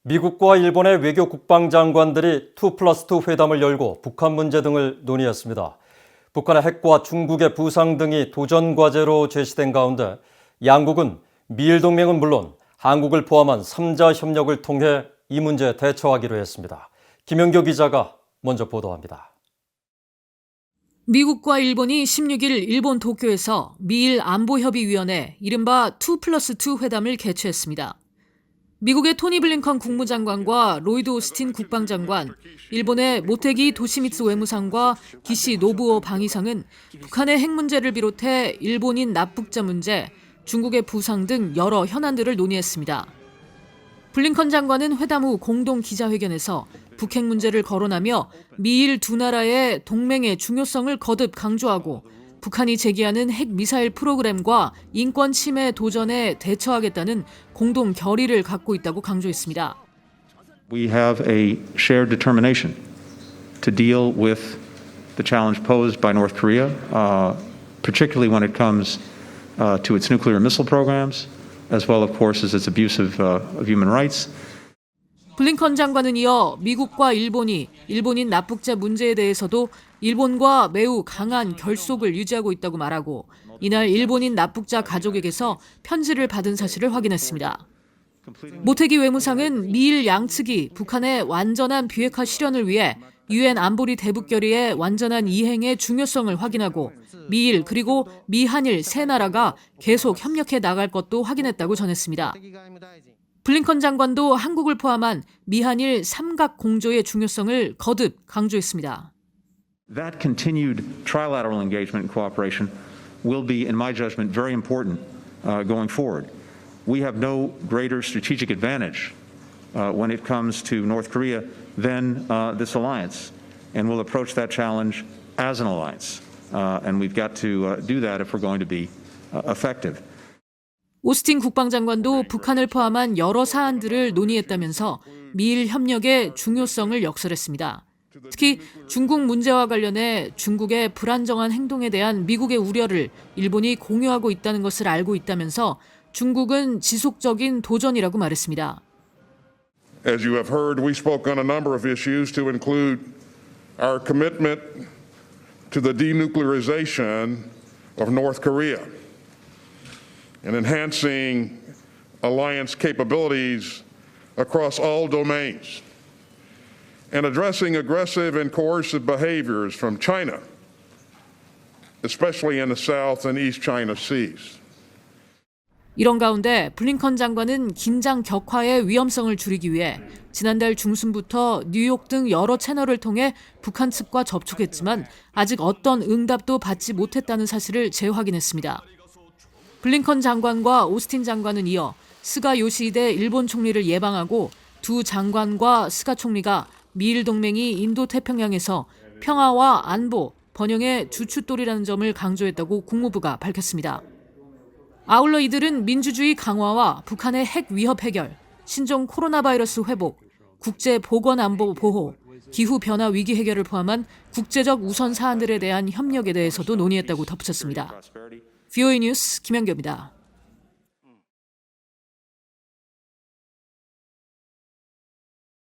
미국과 일본의 외교 국방장관들이 2+2 회담을 열고 북한 문제 등을 논의했습니다. 북한의 핵과 중국의 부상 등이 도전 과제로 제시된 가운데 양국은 미일 동맹은 물론 한국을 포함한 3자 협력을 통해 이 문제에 대처하기로 했습니다. 김영교 기자가 먼저 보도합니다. 미국과 일본이 16일 일본 도쿄에서 미일 안보협의위원회 이른바 2+2 회담을 개최했습니다. 미국의 토니 블링컨 국무장관과 로이드 오스틴 국방장관, 일본의 모테기 도시미츠 외무상과 기시 노부오 방위상은 북한의 핵 문제를 비롯해 일본인 납북자 문제, 중국의 부상 등 여러 현안들을 논의했습니다. 블링컨 장관은 회담 후 공동 기자회견에서 북핵 문제를 거론하며 미일 두 나라의 동맹의 중요성을 거듭 강조하고 북한이 제기하는 핵 미사일 프로그램과 인권 침해 도전에 대처하겠다는 공동 결의를 갖고 있다고 강조했습니다. We have a shared determination to deal with the challenge posed by North Korea, particularly when it comes to its nuclear missile programs, as well, of course, as its abuse of human rights. 블링컨 장관은 이어 미국과 일본이 일본인 납북자 문제에 대해서도 일본과 매우 강한 결속을 유지하고 있다고 말하고 이날 일본인 납북자 가족에게서 편지를 받은 사실을 확인했습니다. 모테기 외무상은 미일 양측이 북한의 완전한 비핵화 실현을 위해 유엔 안보리 대북 결의의 완전한 이행의 중요성을 확인하고 미일 그리고 미한일 세 나라가 계속 협력해 나갈 것도 확인했다고 전했습니다. 블링컨 장관도 한국을 포함한 미한일 삼각 공조의 중요성을 거듭 강조했습니다. That continued trilateral engagement and cooperation will be, in my judgment, very important going forward. We have no greater strategic advantage when it comes to North Korea than this alliance, and we'll approach that challenge as an alliance. And we've got to do that if we're going to be effective. 오스틴 국방장관도 북한을 포함한 여러 사안들을 논의했다면서 미일 협력의 중요성을 역설했습니다. 특히 중국 문제와 관련해 중국의 불안정한 행동에 대한 미국의 우려를 일본이 공유하고 있다는 것을 알고 있다면서 중국은 지속적인 도전이라고 말했습니다. As you have heard, we spoke on a number of issues to include our commitment to the denuclearization of North Korea and enhancing alliance capabilities across all domains, and addressing aggressive and coercive behaviors from China, especially in the South and East China Seas. 이런 가운데 블링컨 장관은 긴장 격화의 위험성을 줄이기 위해 지난달 중순부터 뉴욕 등 여러 채널을 통해 북한 측과 접촉했지만 아직 어떤 응답도 받지 못했다는 사실을 재확인했습니다. 블링컨 장관과 오스틴 장관은 이어 스가 요시히데 일본 총리를 예방하고 두 장관과 스가 총리가 미일 동맹이 인도태평양에서 평화와 안보, 번영의 주춧돌이라는 점을 강조했다고 국무부가 밝혔습니다. 아울러 이들은 민주주의 강화와 북한의 핵 위협 해결, 신종 코로나 바이러스 회복, 국제 보건 안보 보호, 기후 변화 위기 해결을 포함한 국제적 우선 사안들에 대한 협력에 대해서도 논의했다고 덧붙였습니다. VOA 뉴스 김영교입니다.